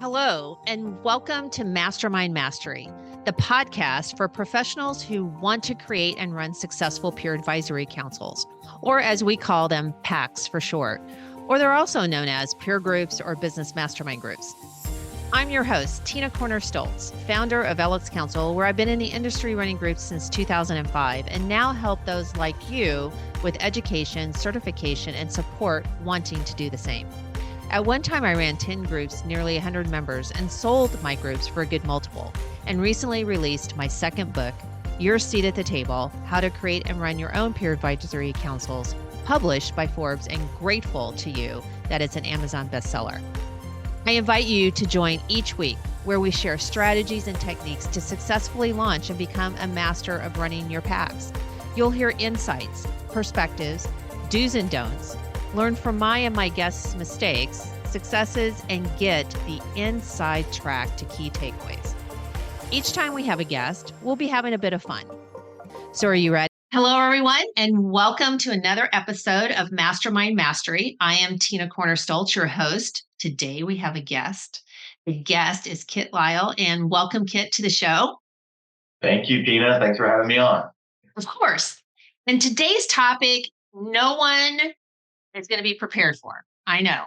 Hello, and welcome to Mastermind Mastery, the podcast for professionals who want to create and run successful peer advisory councils, or as we call them, PACs for short, or they're also known as peer groups or business mastermind groups. I'm your host, Tina Corner Stolz, founder of LX Council, where I've been in the industry running groups since 2005 and now help those like you with education, certification, and support wanting to do the same. At one time, I ran 10 groups, nearly 100 members, and sold my groups for a good multiple, and recently released my second book, Your Seat at the Table, How to Create and Run Your Own Peer Advisory Councils, published by Forbes, and grateful to you that it's an Amazon bestseller. I invite you to join each week where we share strategies and techniques to successfully launch and become a master of running your PACs. You'll hear insights, perspectives, do's and don'ts, learn from my and my guests' mistakes, successes, and get the inside track to key takeaways. Each time we have a guest, we'll be having a bit of fun. So are you ready? Hello, everyone, and welcome to another episode of Mastermind Mastery. I am Tina Corner Stolz, your host. Today we have a guest. The guest is Kit Lisle, and welcome, Kit, to the show. Thank you, Tina. Thanks for having me on. Of course. And today's topic, no one is going to be prepared for. I know.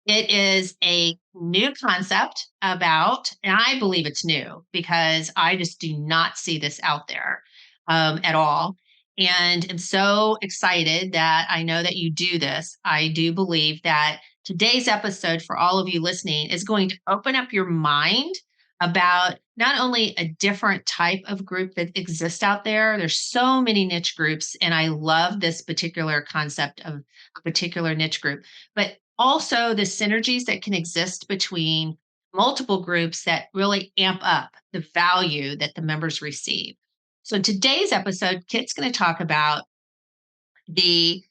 It is a new concept about, and I believe it's new because I just do not see this out there at all. And I'm so excited that I know that you do this. I do believe that today's episode for all of you listening is going to open up your mind about not only a different type of group that exists out there. There's so many niche groups, and I love this particular concept of a particular niche group, but also the synergies that can exist between multiple groups that really amp up the value that the members receive. So in today's episode, Kit's going to talk about the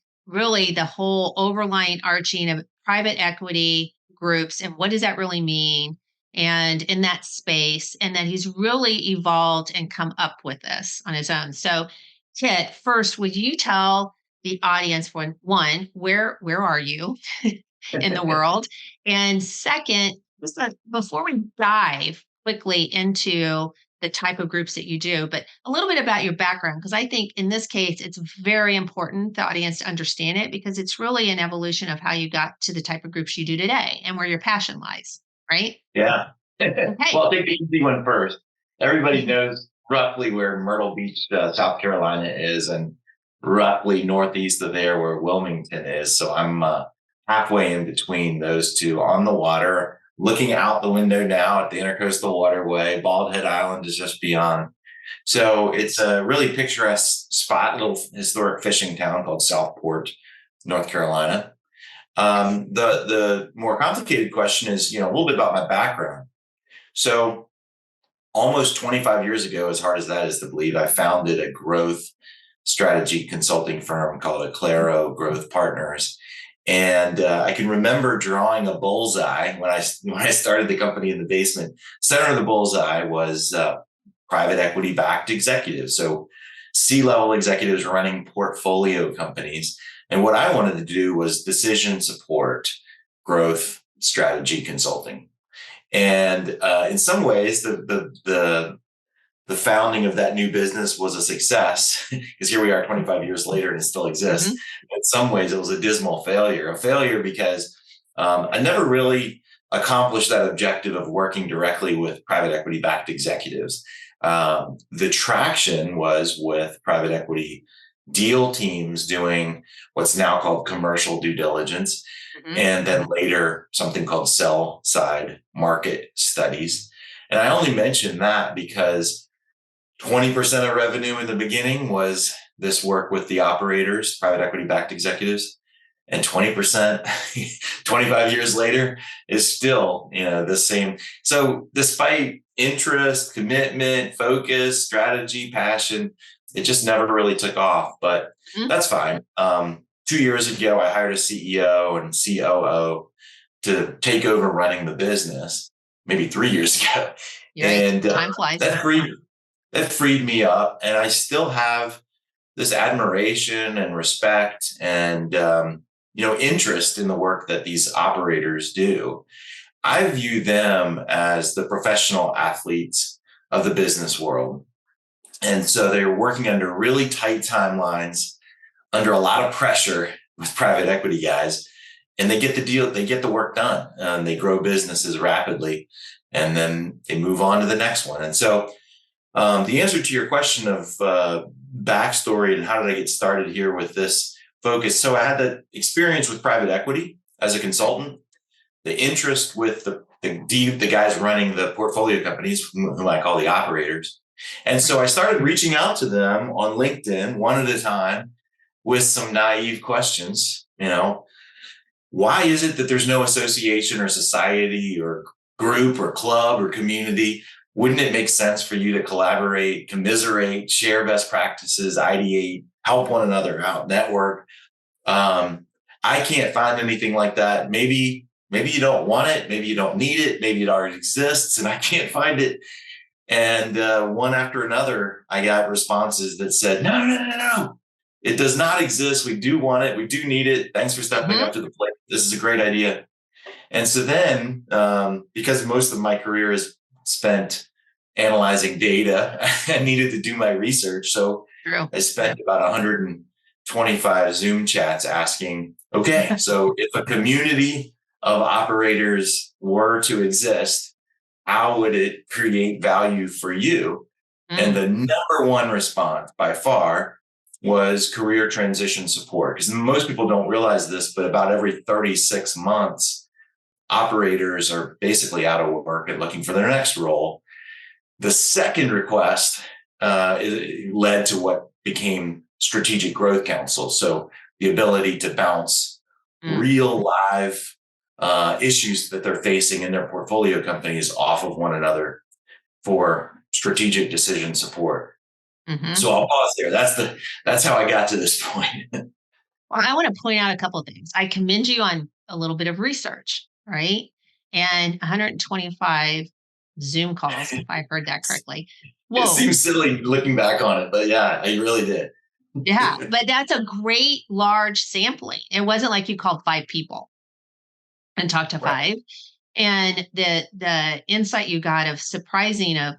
whole overlying arching of private equity groups and what does that really mean, and in that space, and that he's really evolved and come up with this on his own. So Kit, first, would you tell the audience, one, where are you in the world? And second, before we dive quickly into the type of groups that you do, but a little bit about your background, because I think in this case, it's very important the audience to understand it because it's really an evolution of how you got to the type of groups you do today and where your passion lies, right? Yeah. Okay. Well, I'll take the easy one first. Everybody knows roughly where Myrtle Beach, South Carolina is, and roughly northeast of there where Wilmington is. So I'm halfway in between those two on the water, looking out the window now at the Intercoastal Waterway. Bald Head Island is just beyond. So it's a really picturesque spot, little historic fishing town called Southport, North Carolina. The more complicated question is, a little bit about my background. So almost 25 years ago, as hard as that is to believe, I founded a growth strategy consulting firm called Aclaro Growth Partners. And I can remember drawing a bullseye when I started the company in the basement. Center of the bullseye was private equity backed executives. So C-level executives running portfolio companies. And what I wanted to do was decision support, growth strategy consulting. And in some ways, the founding of that new business was a success because here we are 25 years later and it still exists. Mm-hmm. In some ways, it was a dismal failure. A failure because I never really accomplished that objective of working directly with private equity-backed executives. The traction was with private equity deal teams doing what's now called commercial due diligence, and then later something called sell side market studies. And I only mention that because 20% of revenue in the beginning was this work with the operators, private equity backed executives, and 20%, 25 years later, is still the same. So despite interest, commitment, focus, strategy, passion, it just never really took off, but that's fine. 2 years ago, I hired a CEO and COO to take over running the business, maybe 3 years ago. And time flies. That freed me up. And I still have this admiration and respect and, interest in the work that these operators do. I view them as the professional athletes of the business world. And so they're working under really tight timelines, under a lot of pressure with private equity guys, and they get the deal, they get the work done, and they grow businesses rapidly, and then they move on to the next one. And so the answer to your question of backstory and how did I get started here with this focus? So I had the experience with private equity as a consultant, the interest with the guys running the portfolio companies, whom I call the operators. And so I started reaching out to them on LinkedIn one at a time with some naive questions. Why is it that there's no association or society or group or club or community? Wouldn't it make sense for you to collaborate, commiserate, share best practices, ideate, help one another out, network? I can't find anything like that. Maybe you don't want it. Maybe you don't need it. Maybe it already exists and I can't find it. And one after another, I got responses that said, no. It does not exist. We do want it. We do need it. Thanks for stepping up to the plate. This is a great idea. And so then, because most of my career is spent analyzing data, I needed to do my research. So I spent about 125 Zoom chats asking, okay, so if a community of operators were to exist, how would it create value for you? And the number one response by far was career transition support. Because most people don't realize this, but about every 36 months, operators are basically out of work and looking for their next role. The second request led to what became strategic growth counsel. So the ability to bounce real live issues that they're facing in their portfolio companies off of one another for strategic decision support. So I'll pause there. That's how I got to this point. Well, I want to point out a couple of things. I commend you on a little bit of research, right? And 125 Zoom calls, if I heard that correctly. Whoa. It seems silly looking back on it, but yeah, I really did. Yeah, but that's a great large sampling. It wasn't like you called 5 people and talked to 5. And the insight you got of surprising of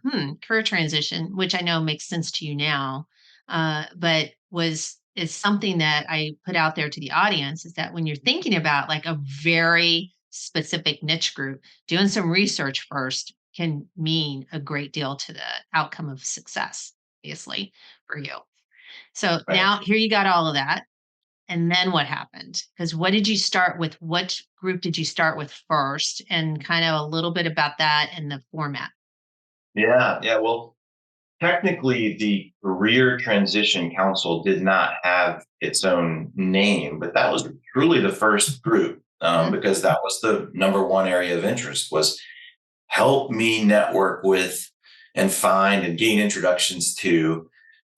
career transition, which I know makes sense to you now, but is something that I put out there to the audience, is that when you're thinking about like a very specific niche group, doing some research first can mean a great deal to the outcome of success, obviously, for you. So now here you got all of that. And then what happened? Because what did you start with? What group did you start with first? And kind of a little bit about that and the format. Yeah. Well, technically, the Career Transition Council did not have its own name, but that was truly the first group because that was the number one area of interest, was help me network with and find and gain introductions to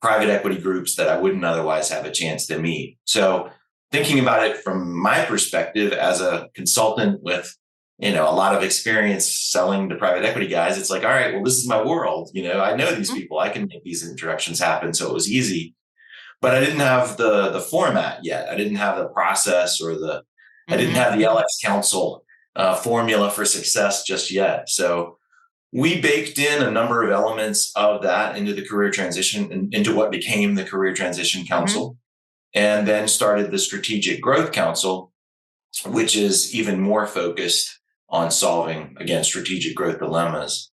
private equity groups that I wouldn't otherwise have a chance to meet. So thinking about it from my perspective as a consultant with, a lot of experience selling to private equity guys, it's like, all right, well, this is my world. I know these people, I can make these introductions happen. So it was easy, but I didn't have the format yet. I didn't have the process or I didn't have the LX Council formula for success just yet. So we baked in a number of elements of that into the career transition and into what became the Career Transition Council, and then started the Strategic Growth Council, which is even more focused on solving, again, strategic growth dilemmas.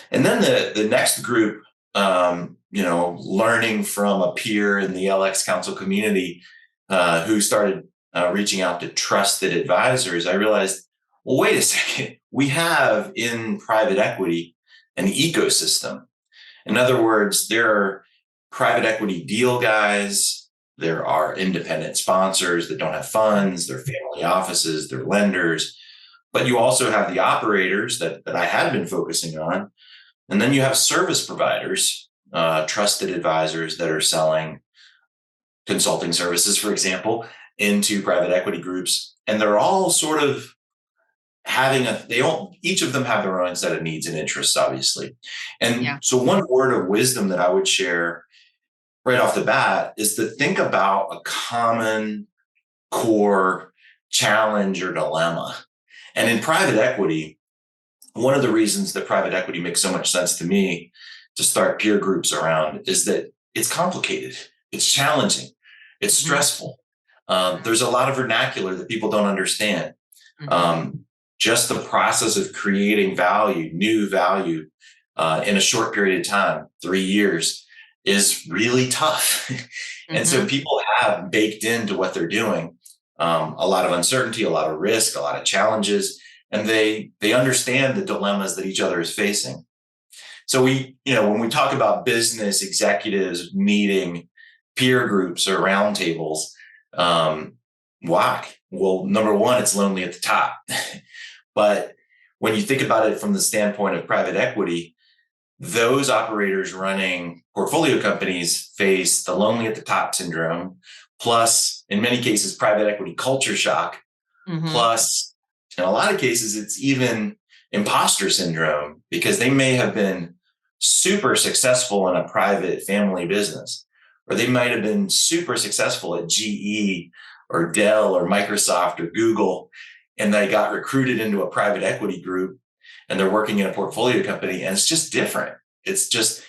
And then the next group, learning from a peer in the LX Council community who started reaching out to trusted advisors, I realized, well, wait a second. We have in private equity an ecosystem. In other words, there are private equity deal guys. There are independent sponsors that don't have funds. They're family offices. They're lenders. But you also have the operators that I had been focusing on. And then you have service providers, trusted advisors that are selling consulting services, for example, into private equity groups. And they're all sort of each of them have their own set of needs and interests, obviously. And so one word of wisdom that I would share right off the bat is to think about a common core challenge or dilemma. And in private equity, one of the reasons that private equity makes so much sense to me to start peer groups around is that it's complicated, it's challenging, it's stressful. There's a lot of vernacular that people don't understand. Just the process of creating value, new value, in a short period of time, 3 years, is really tough. And so people have baked into what they're doing a lot of uncertainty, a lot of risk, a lot of challenges, and they understand the dilemmas that each other is facing. So when we talk about business executives meeting peer groups or roundtables, why? Well, number one, it's lonely at the top. But when you think about it from the standpoint of private equity, those operators running portfolio companies face the lonely at the top syndrome, plus, in many cases, private equity culture shock, plus, in a lot of cases, it's even impostor syndrome, because they may have been super successful in a private family business, or they might have been super successful at GE or Dell or Microsoft or Google, and they got recruited into a private equity group and they're working in a portfolio company, and it's just different. It's just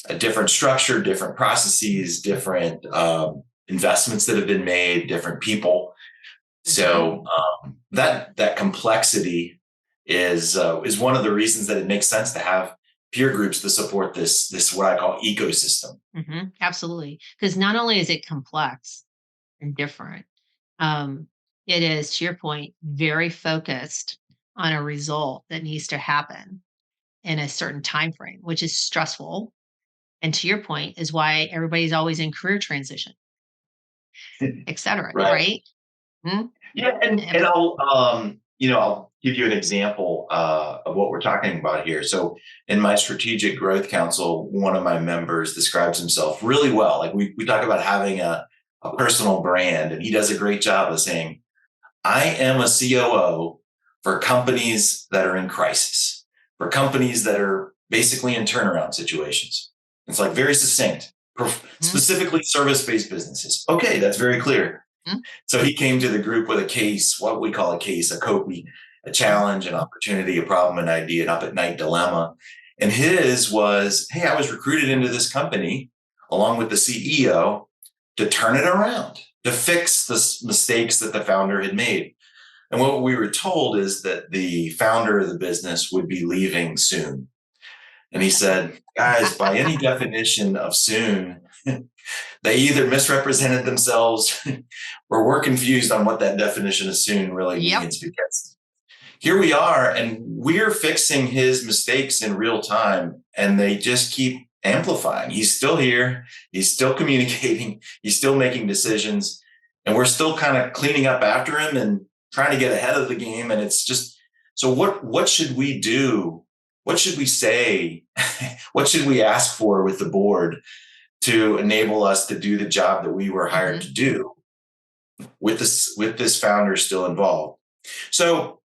a different structure, different processes, different investments that have been made, different people. So that complexity is one of the reasons that it makes sense to have peer groups to support this what I call ecosystem. Absolutely, because not only is it complex and different, it is, to your point, very focused on a result that needs to happen in a certain time frame, which is stressful. And to your point, is why everybody's always in career transition, et cetera. Right? Yeah, and I'll give you an example of what we're talking about here. So in my strategic growth council, one of my members describes himself really well. Like we talk about having a personal brand, and he does a great job of saying, I am a COO for companies that are in crisis, for companies that are basically in turnaround situations. It's like very succinct, specifically service-based businesses. Okay, that's very clear. So he came to the group with a case, what we call a case, a COPE, a challenge, an opportunity, a problem, an idea, an up at night dilemma. And his was, hey, I was recruited into this company along with the CEO to turn it around, to fix the mistakes that the founder had made. And what we were told is that the founder of the business would be leaving soon. And he said, guys, by any definition of soon, they either misrepresented themselves or we're confused on what that definition of soon really means, because here we are and we're fixing his mistakes in real time, and they just keep amplifying. He's still here. He's still communicating. He's still making decisions, and we're still kind of cleaning up after him and trying to get ahead of the game. And it's just, so what should we do? What should we say? What should we ask for with the board to enable us to do the job that we were hired to do with this founder still involved? So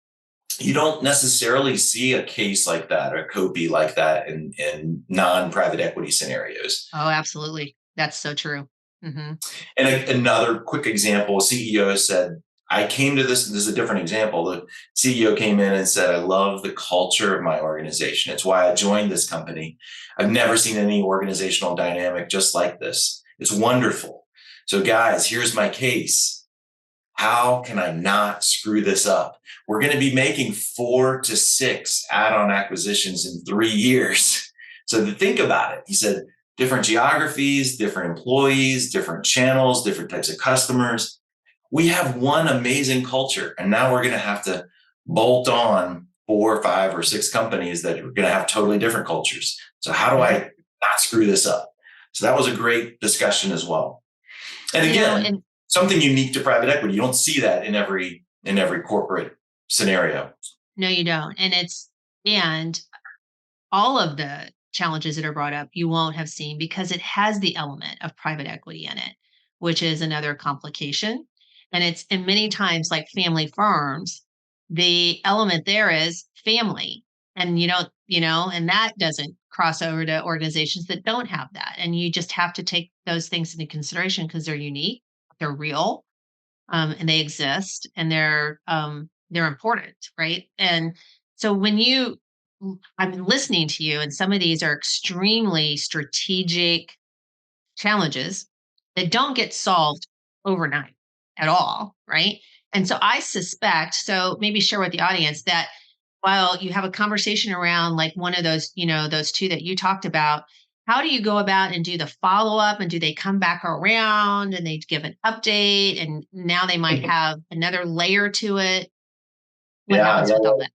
you don't necessarily see a case like that or a COPE like that in non-private equity scenarios. Oh, absolutely. That's so true. And another quick example, CEO said, I came to this is a different example. The CEO came in and said, I love the culture of my organization. It's why I joined this company. I've never seen any organizational dynamic just like this. It's wonderful. So guys, here's my case. How can I not screw this up? We're going to be making 4 to 6 add-on acquisitions in 3 years. So to think about it, he said, different geographies, different employees, different channels, different types of customers. We have one amazing culture, and now we're going to have to bolt on 4 or 5 or 6 companies that are going to have totally different cultures. So how do I not screw this up? So that was a great discussion as well. And again, something unique to private equity. You don't see that in every corporate scenario. No, you don't. And all of the challenges that are brought up, you won't have seen, because it has the element of private equity in it, which is another complication. And it's, and many times, like family firms, the element there is family. And and that doesn't cross over to organizations that don't have that. And you just have to take those things into consideration because they're unique, they're real, and they exist, and they're important, right? And so when you I'm listening to you, and some of these are extremely strategic challenges that don't get solved overnight at all, right? And so I suspect, so maybe share with the audience that while you have a conversation around like one of those, those two that you talked about, how do you go about and do the follow up? And do they come back around and they give an update? And now they might have another layer to it. What Yeah, happens with all that?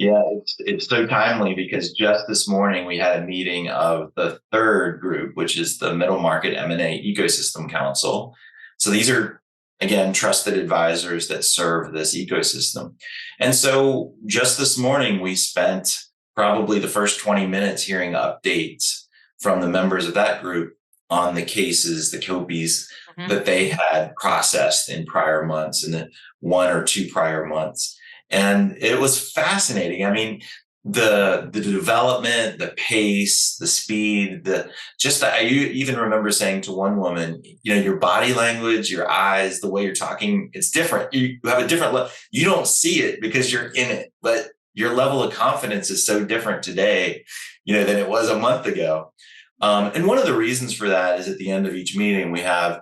yeah, it's so timely because just this morning we had a meeting of the third group, which is the Middle Market M&A Ecosystem Council. So these are, again, trusted advisors that serve this ecosystem. And so just this morning we spent probably the first 20 minutes hearing updates from the members of that group on the cases, the copies that they had processed in prior months and the 1 or 2 prior months. And it was fascinating. I mean, the development, the pace, the speed, I even remember saying to one woman, your body language, your eyes, the way you're talking, it's different. You have a different level. You don't see it because you're in it, but your level of confidence is so different today, than it was a month ago. And one of the reasons for that is at the end of each meeting, we have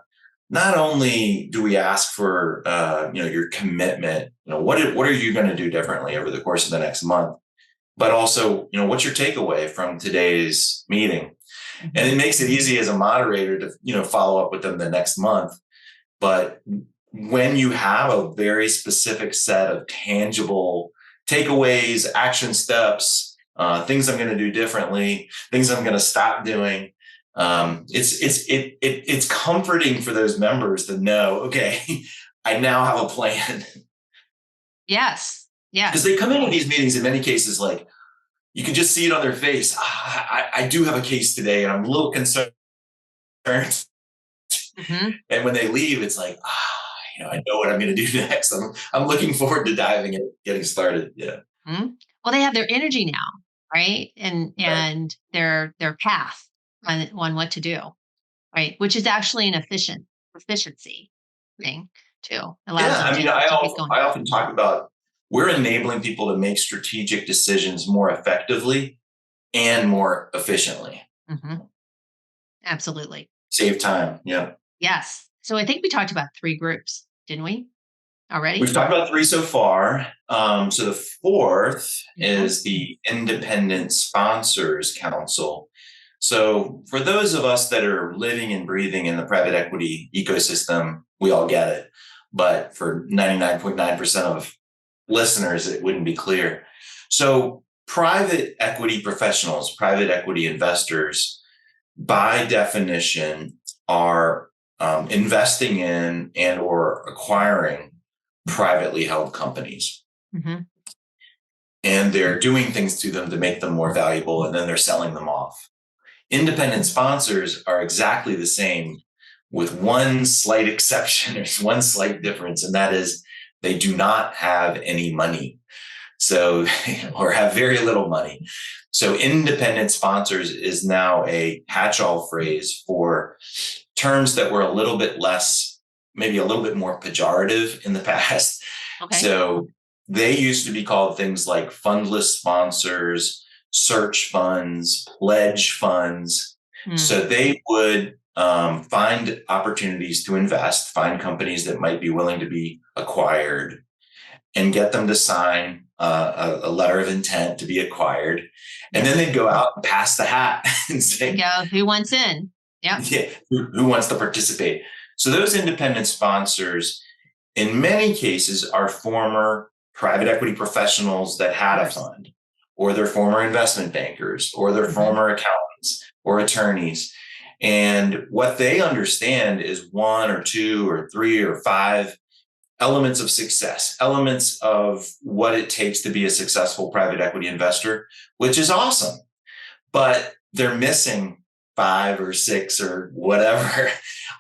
not only do we ask for your commitment, what are you going to do differently over the course of the next month, but also what's your takeaway from today's meeting, and it makes it easy as a moderator to follow up with them the next month. But when you have a very specific set of tangible takeaways, action steps, things I'm going to do differently, things I'm going to stop doing. It's comforting for those members to know, okay, I now have a plan. Yes. Because they come into these meetings in many cases, like you can just see it on their face. I do have a case today and I'm a little concerned. And when they leave, it's like, I know what I'm going to do next. I'm looking forward to diving in, getting started. Yeah. Well, they have their energy now, right? And their path on what to do, right? Which is actually an efficiency thing too. Allows them to keep going. I often talk about we're enabling people to make strategic decisions more effectively and more efficiently. Absolutely. Save time. Yeah. Yes. So I think we talked about 3 groups, didn't we? Already? We've talked about 3 so far. So the fourth is the Independent Sponsors Council. So for those of us that are living and breathing in the private equity ecosystem, we all get it. But for 99.9% of listeners, it wouldn't be clear. So private equity professionals, private equity investors, by definition, are investing in and or acquiring privately held companies. And they're doing things to them to make them more valuable, and then they're selling them off. Independent sponsors are exactly the same, with one slight exception. There's one slight difference, and that is they do not have any money. So, or have very little money. So independent sponsors is now a catch-all phrase for terms that were a little bit less, maybe a little bit more pejorative in the past. Okay. So they used to be called things like fundless sponsors, search funds, pledge funds. So they would find opportunities to invest, find companies that might be willing to be acquired, and get them to sign a letter of intent to be acquired. And then they'd go out and pass the hat and say, who wants in? Yeah. Who wants to participate? So those independent sponsors, in many cases, are former private equity professionals that had a fund, or they're former investment bankers, or they're former accountants or attorneys. And what they understand is 1 or 2 or 3 or 5 elements of success, elements of what it takes to be a successful private equity investor, which is awesome. But they're missing 5 or 6 or whatever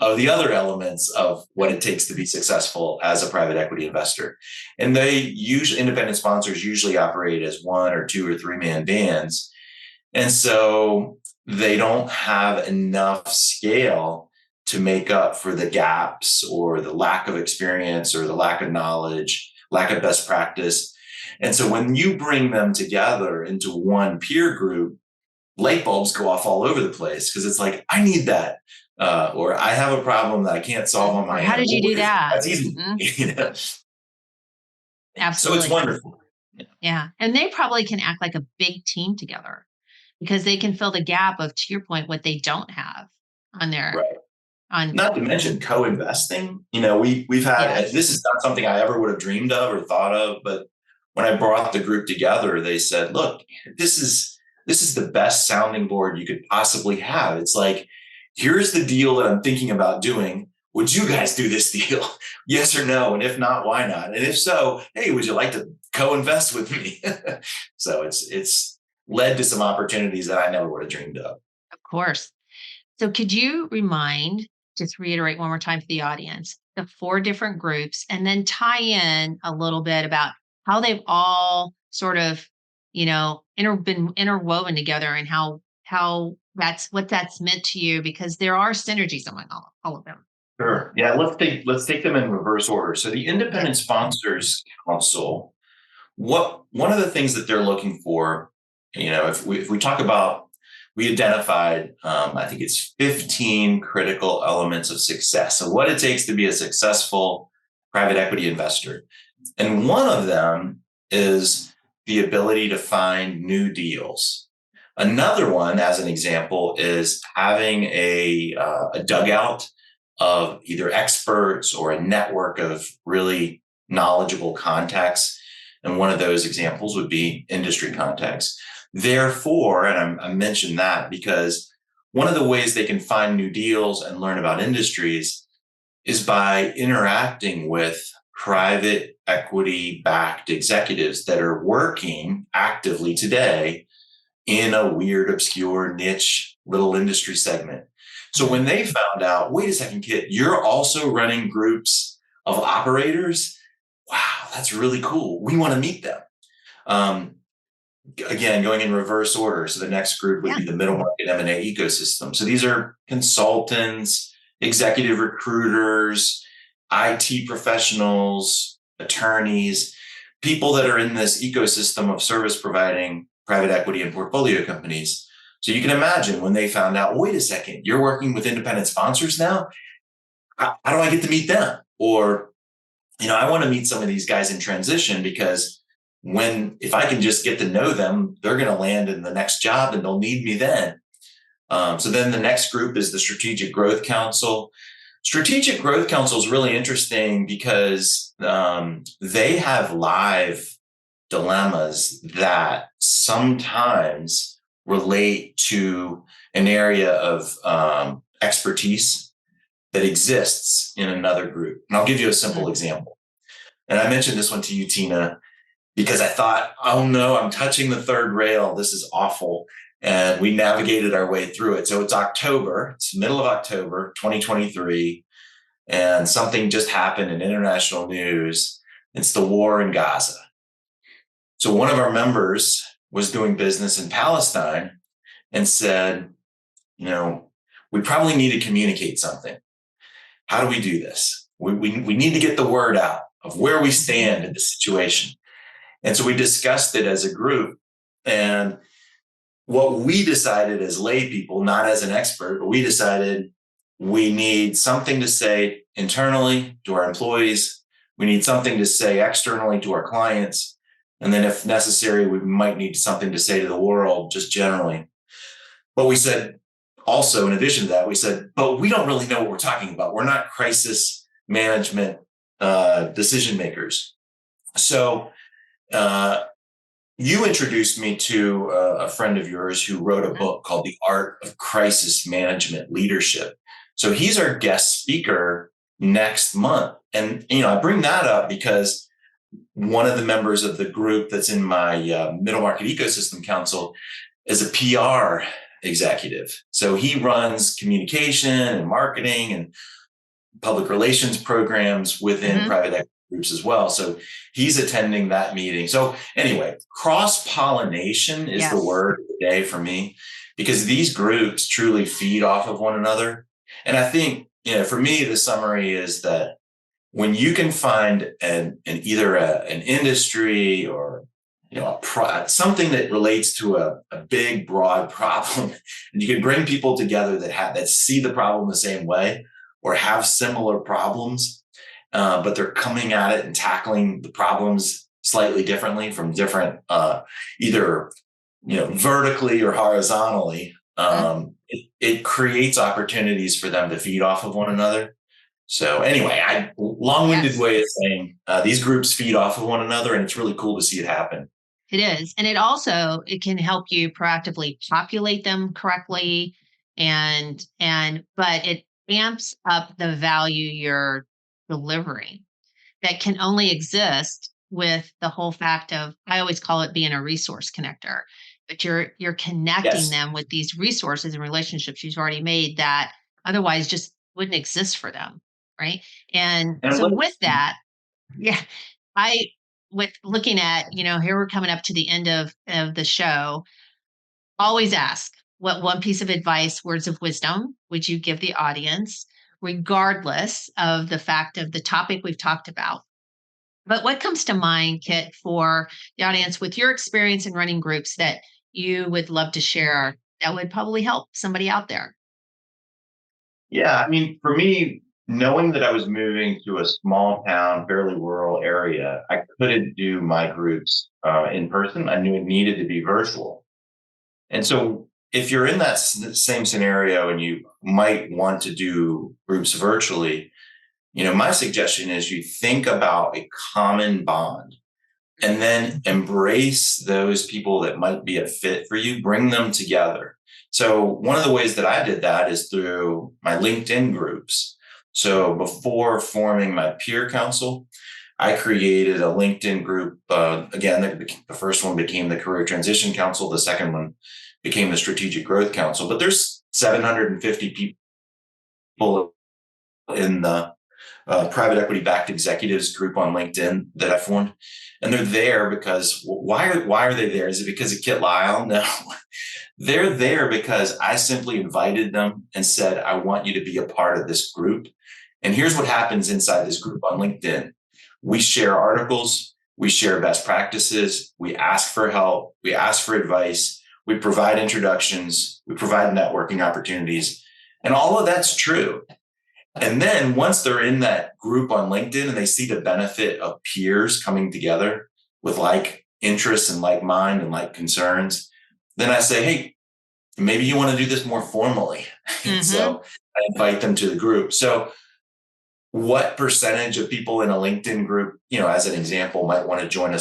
of the other elements of what it takes to be successful as a private equity investor. And independent sponsors usually operate as 1 or 2 or 3-man bands. And so they don't have enough scale to make up for the gaps or the lack of experience or the lack of knowledge, lack of best practice. And so when you bring them together into one peer group, light bulbs go off all over the place because it's like, I need that. Or I have a problem that I can't solve on my Or own. how did you Well, do that? that's easy. Mm-hmm. So it's Absolutely. wonderful. Yeah. And they probably can act like a big team together because they can fill the gap of, to your point, what they don't have on their, Right. on, Not to mention co-investing. We've had, yes. this is not something I ever would have dreamed of or thought of, but when I brought the group together, they said, look, this is the best sounding board you could possibly have. It's like, here's the deal that I'm thinking about doing. Would you guys do this deal? Yes or no? And if not, why not? And if so, hey, would you like to co-invest with me? So it's led to some opportunities that I never would have dreamed of. Of course. So could you just reiterate one more time for the audience, the 4 different groups, and then tie in a little bit about how they've all sort of, been interwoven together and how what that's meant to you, because there are synergies among all of them. Sure. Yeah, let's take them in reverse order. So the Okay. Independent Sponsors Council, one of the things that they're looking for, if we talk about, we identified, I think it's 15 critical elements of success. So what it takes to be a successful private equity investor. And one of them is the ability to find new deals. Another one, as an example, is having a dugout of either experts or a network of really knowledgeable contacts. And one of those examples would be industry contacts. Therefore, and I mentioned that because one of the ways they can find new deals and learn about industries is by interacting with private equity backed executives that are working actively today in a weird, obscure niche little industry segment. So when they found out, wait a second, Kit, you're also running groups of operators. Wow, that's really cool. We want to meet them. Again, going in reverse order. So the next group would be the middle market M&A ecosystem. So these are consultants, executive recruiters, IT professionals, attorneys, people that are in this ecosystem of service providing private equity and portfolio companies. So you can imagine when they found out, wait a second, you're working with independent sponsors now? How do I get to meet them? Or, I want to meet some of these guys in transition because if I can just get to know them, they're going to land in the next job and they'll need me then. So then the next group is the Strategic Growth Council. Strategic Growth Council is really interesting because they have live dilemmas that sometimes relate to an area of expertise that exists in another group. And I'll give you a simple example. And I mentioned this one to you, Tina, because I thought, oh no, I'm touching the third rail. This is awful. And we navigated our way through it. So it's October, it's middle of October, 2023. And something just happened in international news. It's the war in Gaza. So one of our members was doing business in Palestine and said, we probably need to communicate something. How do we do this? We need to get the word out of where we stand in the situation. And so we discussed it as a group. And what we decided as lay people, not as an expert, but we decided we need something to say internally to our employees. We need something to say externally to our clients. And then if necessary, we might need something to say to the world, just generally. But we said also, in addition to that, we said, but we don't really know what we're talking about. We're not crisis management decision makers. So you introduced me to a friend of yours who wrote a book called The Art of Crisis Management Leadership. So he's our guest speaker next month. And, I bring that up because one of the members of the group that's in my middle market ecosystem council is a PR executive. So he runs communication and marketing and public relations programs within private equity groups as well. So he's attending that meeting. So anyway, cross-pollination is the word of the day for me, because these groups truly feed off of one another. And I think, for me, the summary is that when you can find either an industry or something that relates to a big, broad problem. And you can bring people together that see the problem the same way or have similar problems, but they're coming at it and tackling the problems slightly differently from different, either vertically or horizontally. It creates opportunities for them to feed off of one another. So anyway, long-winded way of saying these groups feed off of one another, and it's really cool to see it happen. It is. And it can help you proactively populate them correctly, but it amps up the value you're delivering that can only exist with the whole fact of, I always call it being a resource connector, but you're connecting Yes. them with these resources and relationships you've already made that otherwise just wouldn't exist for them. Right. And And so with that, yeah, I with looking at, here we're coming up to the end of the show, always ask, what one piece of advice, words of wisdom would you give the audience, regardless of the fact of the topic we've talked about? But what comes to mind, Kit, for the audience with your experience in running groups that you would love to share that would probably help somebody out there? Yeah, I mean, for me, knowing that I was moving to a small town, fairly rural area, I couldn't do my groups in person. I knew it needed to be virtual. And so, if you're in that same scenario and you might want to do groups virtually, my suggestion is you think about a common bond and then embrace those people that might be a fit for you, bring them together. So one of the ways that I did that is through my LinkedIn groups. So before forming my peer council, I created a LinkedIn group. Again, the first one became the Career Transition Council. The second one became the Strategic Growth Council. But there's 750 people in the private equity backed executives group on LinkedIn that I formed. And they're there because why are they there? Is it because of Kit Lisle? No, they're there because I simply invited them and said, I want you to be a part of this group. And here's what happens inside this group on LinkedIn. We share articles, we share best practices, we ask for help, we ask for advice, we provide introductions, we provide networking opportunities. And all of that's true. And then once they're in that group on LinkedIn and they see the benefit of peers coming together with like interests and like mind and like concerns, then I say, hey, maybe you want to do this more formally. And so I invite them to the group. So what percentage of people in a LinkedIn group, as an example, might want to join a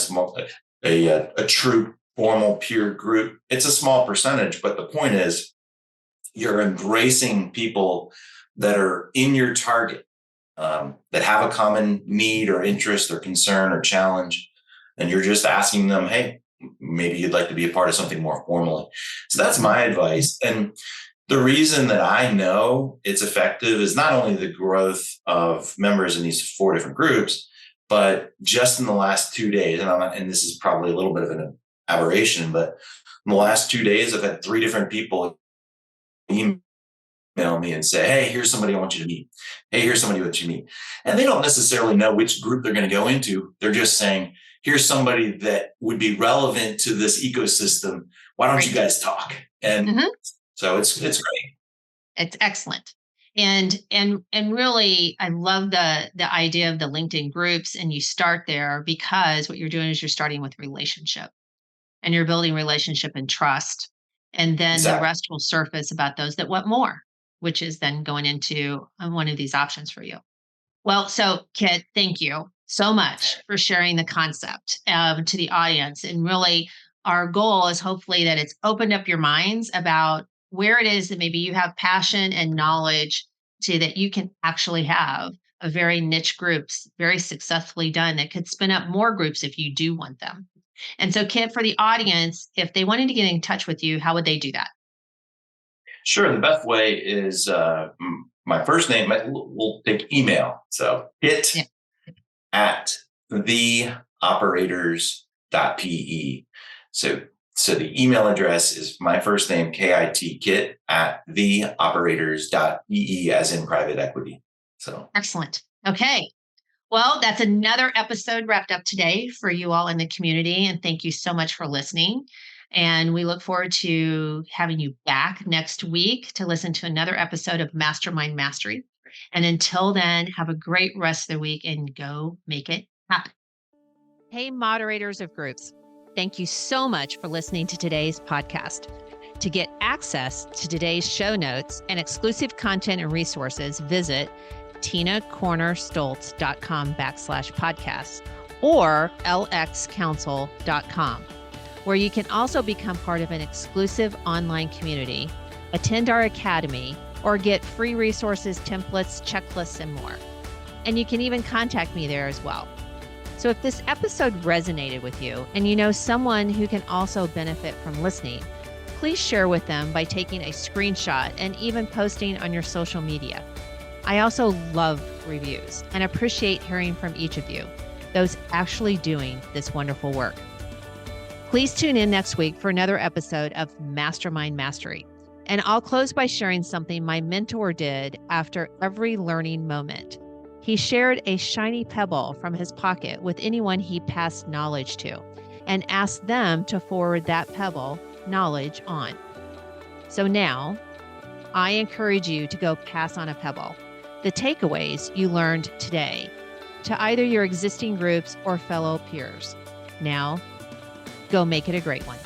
true formal peer group? It's a small percentage, but the point is you're embracing people that are in your target, that have a common need or interest or concern or challenge. And you're just asking them, hey, maybe you'd like to be a part of something more formally. So that's my advice. And the reason that I know it's effective is not only the growth of members in these 4 different groups, but just in the last 2 days, and this is probably a little bit of an aberration, but in the last 2 days, I've had 3 different people email me and say, hey, here's somebody I want you to meet. Hey, here's somebody that you meet. And they don't necessarily know which group they're going to go into. They're just saying, here's somebody that would be relevant to this ecosystem. Why don't you guys talk? And so it's great. It's excellent. And really, I love the idea of the LinkedIn groups, and you start there because what you're doing is you're starting with relationship and you're building relationship and trust. And then the rest will surface about those that want more, which is then going into one of these options for you. Well, so Kit, thank you so much for sharing the concept to the audience. And really, our goal is hopefully that it's opened up your minds about where it is that maybe you have passion and knowledge to that you can actually have a very niche groups, very successfully done that could spin up more groups if you do want them. And so, Kit, for the audience, if they wanted to get in touch with you, how would they do that? Sure. The best way is my first name. We'll take email. So Kit at the Operators.pe. So the email address is my first name, KIT, Kit at the Operators.pe, as in private equity. So excellent. Okay. Well, that's another episode wrapped up today for you all in the community. And thank you so much for listening. And we look forward to having you back next week to listen to another episode of Mastermind Mastery. And until then, have a great rest of the week and go make it happen. Hey, moderators of groups. Thank you so much for listening to today's podcast. To get access to today's show notes and exclusive content and resources, visit tinacornerstolz.com/podcast or lxcouncil.com, where you can also become part of an exclusive online community, attend our academy, or get free resources, templates, checklists, and more. And you can even contact me there as well. So if this episode resonated with you and you know someone who can also benefit from listening, please share with them by taking a screenshot and even posting on your social media. I also love reviews and appreciate hearing from each of you, those actually doing this wonderful work. Please tune in next week for another episode of Mastermind Mastery. And I'll close by sharing something my mentor did after every learning moment. He shared a shiny pebble from his pocket with anyone he passed knowledge to and asked them to forward that pebble knowledge on. So now, I encourage you to go pass on a pebble, the takeaways you learned today, to either your existing groups or fellow peers. Now, go make it a great one.